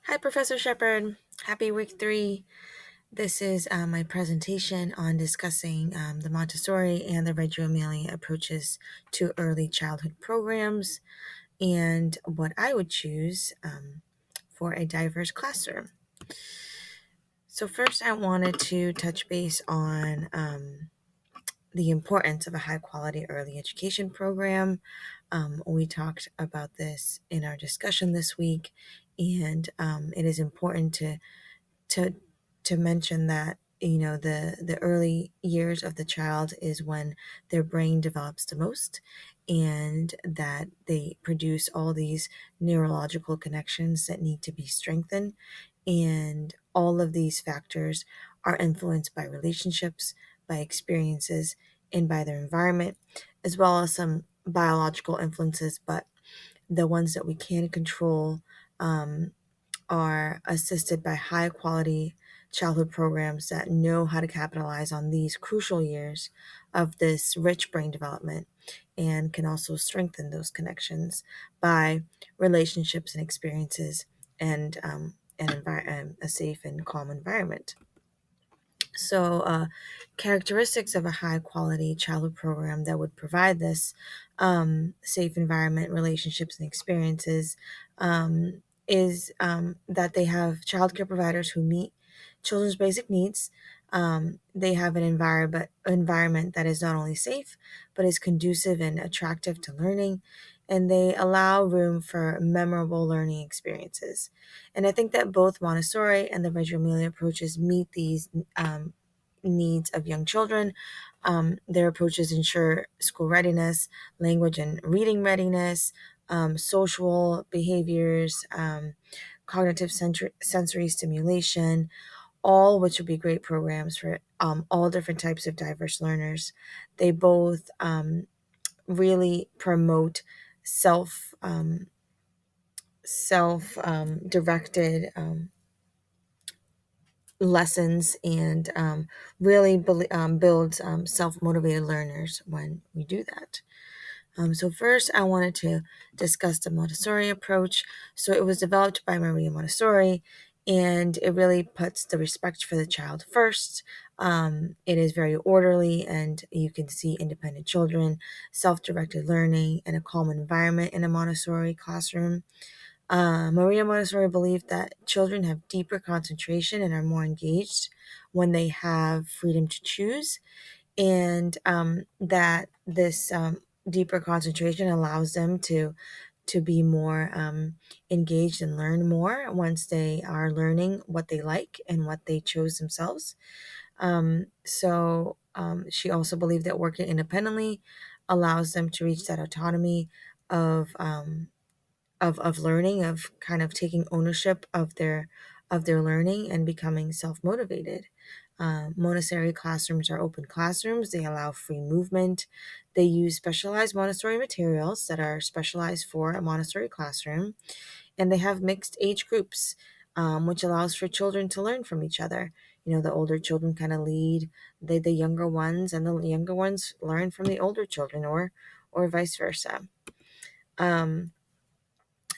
Hi, Professor Shepard. Happy week 3. This is my presentation on discussing the Montessori and the Reggio Emilia approaches to early childhood programs and what I would choose for a diverse classroom. So, first, I wanted to touch base on the importance of a high quality early education program. We talked about this in our discussion this week, and it is important to to mention that the early years of the child is when their brain develops the most, and that they produce all these neurological connections that need to be strengthened, and all of these factors are influenced by relationships, by experiences, and by their environment, as well as some biological influences, but the ones that we can control um, are assisted by high quality childhood programs that know how to capitalize on these crucial years of this rich brain development, and can also strengthen those connections by relationships and experiences, and a safe and calm environment. So, characteristics of a high quality childhood program that would provide this safe environment, relationships, and experiences is that they have childcare providers who meet children's basic needs. They have an environment that is not only safe, but is conducive and attractive to learning, and they allow room for memorable learning experiences. And I think that both Montessori and the Reggio Emilia approaches meet these needs of young children. Their approaches ensure school readiness, language and reading readiness, social behaviors, cognitive sensory stimulation, all which would be great programs for all different types of diverse learners. They both really promote self directed lessons, and really builds self-motivated learners when we do that. So first, I wanted to discuss the Montessori approach. So it was developed by Maria Montessori, and it really puts the respect for the child first. It is very orderly, and you can see independent children, self-directed learning, and a calm environment in a Montessori classroom. Maria Montessori believed that children have deeper concentration and are more engaged when they have freedom to choose, and that this deeper concentration allows them to be more engaged and learn more once they are learning what they like and what they chose themselves. She also believed that working independently allows them to reach that autonomy of learning, of kind of taking ownership of their learning and becoming self-motivated. Montessori classrooms are open classrooms. They allow free movement. They use specialized Montessori materials that are specialized for a Montessori classroom, and they have mixed age groups, which allows for children to learn from each other. The older children kind of lead the younger ones, and the younger ones learn from the older children, or vice versa.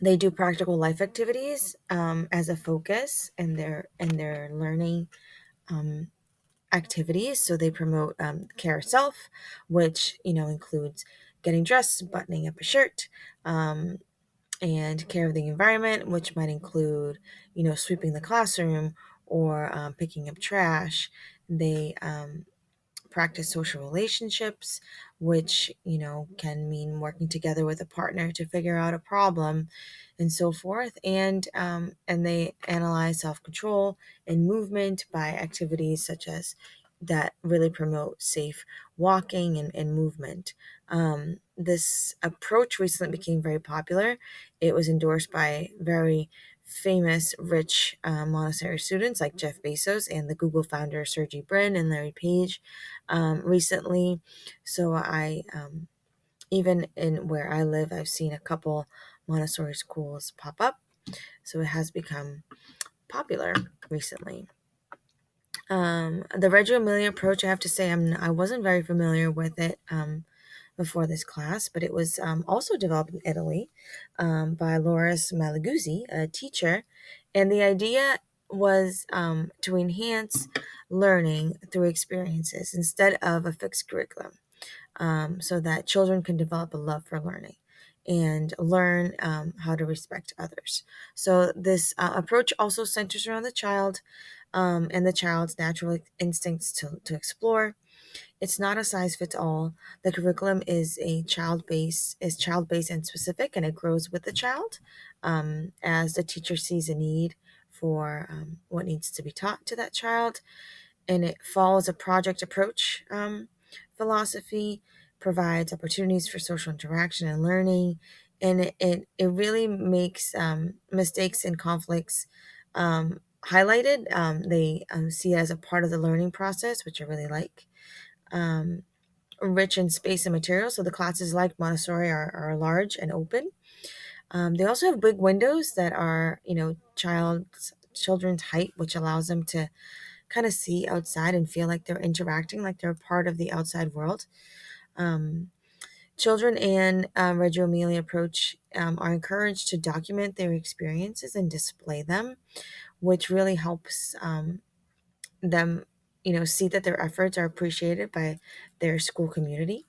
They do practical life activities as a focus in their learning um, activities. So they promote care of self, which includes getting dressed, buttoning up a shirt, and care of the environment, which might include sweeping the classroom, or picking up trash. They practice social relationships, which can mean working together with a partner to figure out a problem, and so forth. And they analyze self-control and movement by activities such as that really promote safe walking and movement. This approach recently became very popular. It was endorsed by very famous rich Montessori students like Jeff Bezos and the Google founder Sergey Brin and Larry Page recently. So even in where I live, I've seen a couple Montessori schools pop up. So it has become popular recently. The Reggio Emilia approach, I have to say, I wasn't very familiar with it before this class, but it was also developed in Italy by Loris Malaguzzi, a teacher, And the idea was to enhance learning through experiences instead of a fixed curriculum, so that children can develop a love for learning and learn how to respect others. So, this approach also centers around the child and the child's natural instincts to explore. It's not a size fits all. The curriculum is child based and specific, and it grows with the child as the teacher sees a need for what needs to be taught to that child, and it follows a project approach philosophy, provides opportunities for social interaction and learning, and it really makes mistakes and conflicts highlighted. They see it as a part of the learning process, which I really like. Um, Rich in space and materials, so the classes like Montessori are large and open. They also have big windows that are, children's height, which allows them to kind of see outside and feel like they're interacting, like they're part of the outside world. Um, Children and Reggio Emilia approach are encouraged to document their experiences and display them, which really helps them, see that their efforts are appreciated by their school community.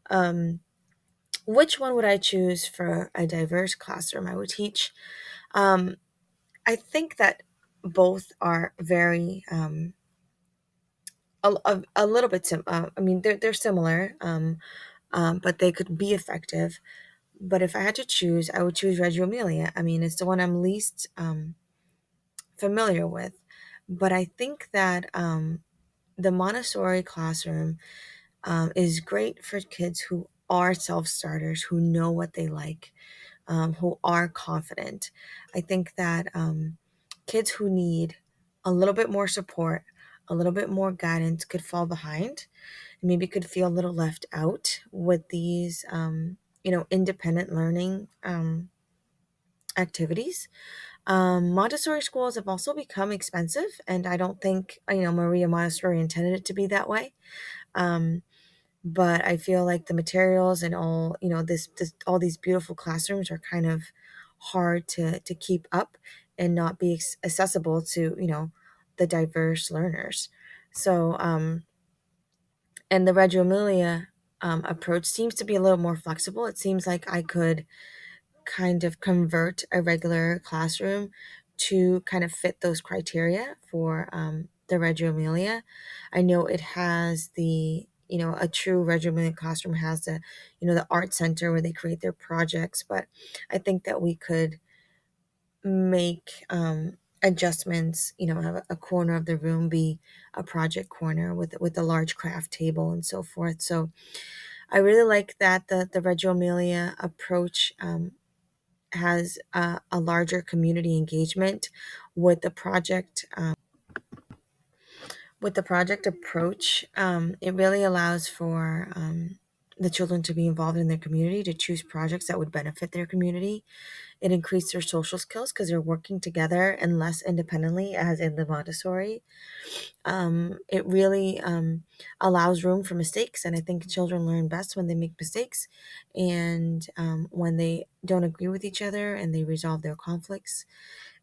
Um, which one would I choose for a diverse classroom I would teach? Um, I think that both are very a little bit I mean, they're similar, but they could be effective. But if I had to choose, I would choose Reggio Emilia. I mean, it's the one I'm least familiar with. But I think that the Montessori classroom is great for kids who are self starters, who know what they like, who are confident. I think that kids who need a little bit more support, a little bit more guidance could fall behind, maybe could feel a little left out with these, independent learning activities. Montessori schools have also become expensive, and I don't think, Maria Montessori intended it to be that way. Um, but I feel like the materials and all, this all these beautiful classrooms are kind of hard to keep up and not be accessible to, the diverse learners. So, and the Reggio Emilia approach seems to be a little more flexible. It seems like I could kind of convert a regular classroom to kind of fit those criteria for the Reggio Emilia. I know it has a true Reggio Emilia classroom has the art center where they create their projects, but I think that we could make adjustments, have a corner of the room be a project corner with a large craft table and so forth. So I really like that the Reggio Emilia approach has a larger community engagement with the project. With the project approach, it really allows for the children to be involved in their community, to choose projects that would benefit their community. It increased their social skills because they're working together and less independently, as in the Montessori. It really allows room for mistakes, and I think children learn best when they make mistakes and when they don't agree with each other and they resolve their conflicts.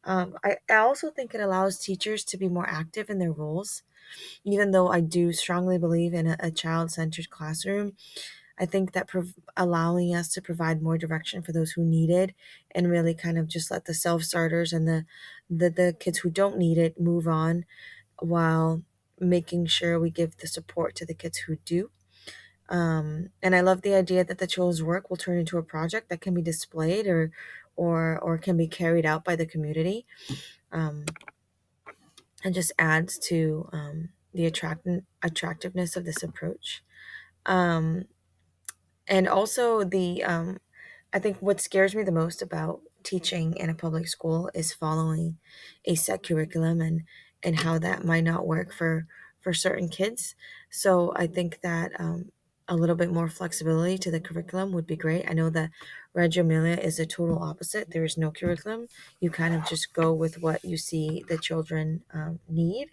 I also think it allows teachers to be more active in their roles, even though I do strongly believe in a child centered classroom. I think that allowing us to provide more direction for those who need it and really kind of just let the self starters and the kids who don't need it move on, while making sure we give the support to the kids who do. And I love the idea that the children's work will turn into a project that can be displayed or can be carried out by the community, um, and just adds to the attractiveness of this approach. Um, and also I think what scares me the most about teaching in a public school is following a set curriculum and how that might not work for certain kids. So I think that a little bit more flexibility to the curriculum would be great. I know that Reggio Emilia is the total opposite. There is no curriculum. You kind of just go with what you see the children need,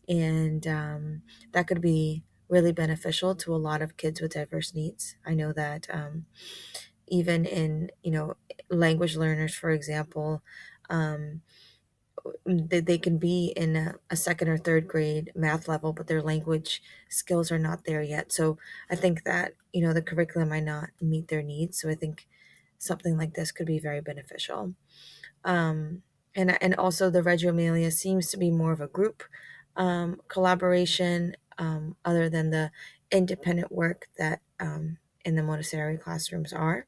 and that could be really beneficial to a lot of kids with diverse needs. I know that even in language learners, for example, um, they can be in a second or third grade math level, but their language skills are not there yet. So I think that, the curriculum might not meet their needs. So I think something like this could be very beneficial. Um, and also the Reggio Emilia seems to be more of a group collaboration, other than the independent work that in the Montessori classrooms are,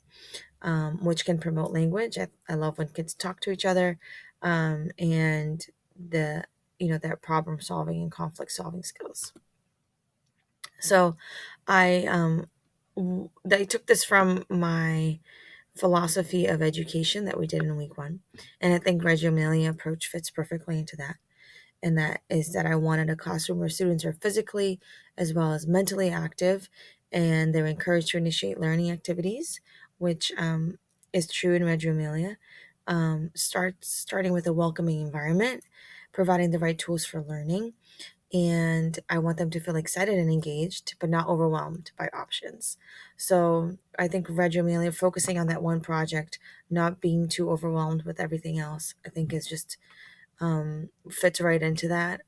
which can promote language. I love when kids talk to each other, and the their problem solving and conflict solving skills. So I took this from my philosophy of education that we did in week 1, and I think Reggio Emilia approach fits perfectly into that. And that is that I wanted a classroom where students are physically as well as mentally active, and they're encouraged to initiate learning activities, which is true in Reggio Emilia. Starting with a welcoming environment, providing the right tools for learning, and I want them to feel excited and engaged, but not overwhelmed by options. So I think Reggio Emilia focusing on that one project, not being too overwhelmed with everything else, I think is just fits right into that,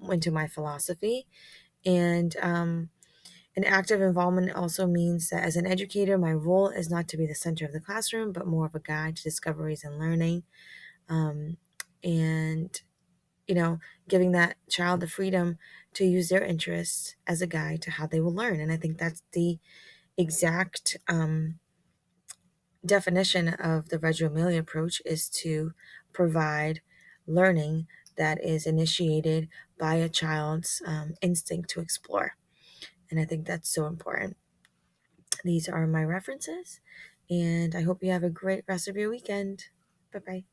into my philosophy. And an active involvement also means that as an educator, my role is not to be the center of the classroom, but more of a guide to discoveries and learning. Um, and, giving that child the freedom to use their interests as a guide to how they will learn. And I think that's the exact definition of the Reggio Emilia approach, is to provide learning that is initiated by a child's instinct to explore. And I think that's so important. These are my references, and I hope you have a great rest of your weekend. Bye bye.